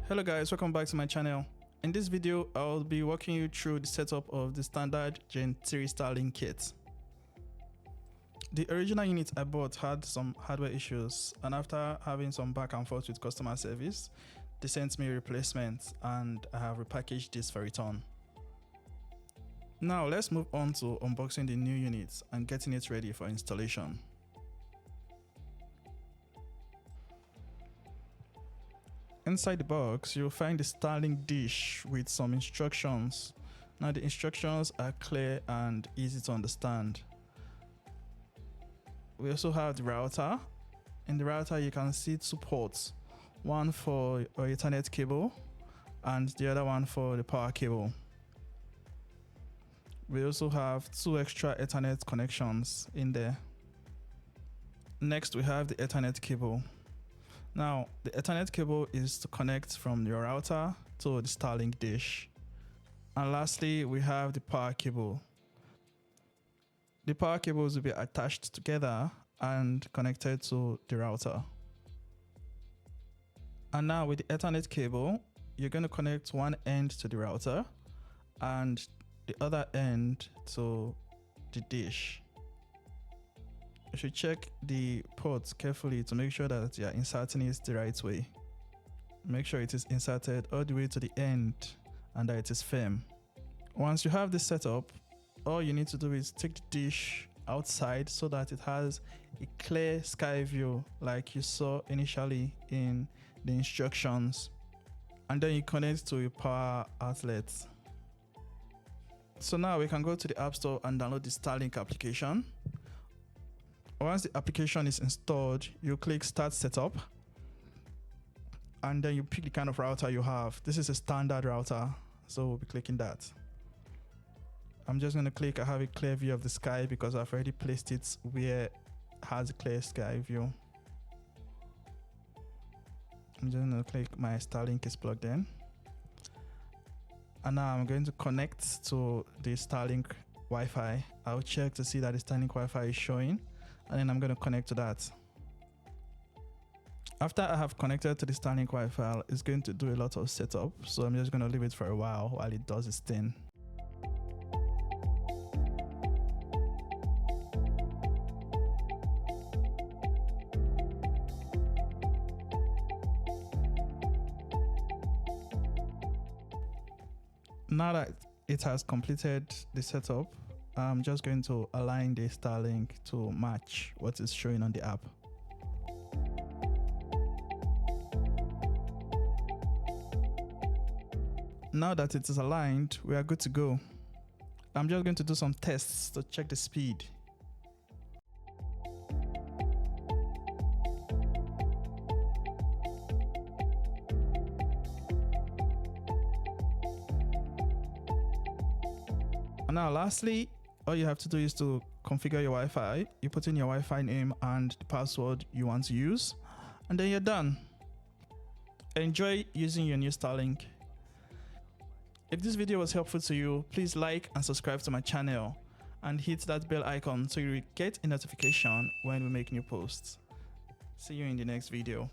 Hello guys, welcome back to my channel. In this video, I'll be walking you through the setup of the standard Gen 3 Starlink kit. The original unit I bought had some hardware issues, and after having some back and forth with customer service, they sent me a replacement and I have repackaged this for return. Now let's move on to unboxing the new unit and getting it ready for installation. Inside the box, you'll find the Starlink dish with some instructions. Now the instructions are clear and easy to understand. We also have the router. In the router, you can see two ports, one for your Ethernet cable and the other one for the power cable. We also have two extra Ethernet connections in there. Next, we have the Ethernet cable. Now, the Ethernet cable is to connect from your router to the Starlink dish. And lastly, we have the power cable. The power cables will be attached together and connected to the router. And now with the Ethernet cable, you're going to connect one end to the router and the other end to the dish. You should check the ports carefully to make sure that you're inserting it the right way. Make sure it is inserted all the way to the end and that it is firm. Once you have this set up, all you need to do is take the dish outside so that it has a clear sky view like you saw initially in the instructions. And then you connect to your power outlet. So now we can go to the App Store and download the Starlink application. Once the application is installed, you click Start Setup and then you pick the kind of router you have. This is a standard router, so we'll be clicking that. I'm just going to click I have a clear view of the sky because I've already placed it where it has a clear sky view. I'm just going to click my Starlink is plugged in. And now I'm going to connect to the Starlink Wi-Fi. I'll check to see that the Starlink Wi-Fi is showing, and then I'm going to connect to that. After I have connected to the Starlink Wi-Fi, it's going to do a lot of setup, so I'm just going to leave it for a while it does its thing. Now that it has completed the setup, I'm just going to align the Starlink to match what is showing on the app. Now that it is aligned, we are good to go. I'm just going to do some tests to check the speed. And now lastly, all you have to do is to configure your Wi-Fi. You put in your Wi-Fi name and the password you want to use, and then you're done. Enjoy using your new Starlink. If this video was helpful to you, please like and subscribe to my channel and hit that bell icon so you will get a notification when we make new posts. See you in the next video.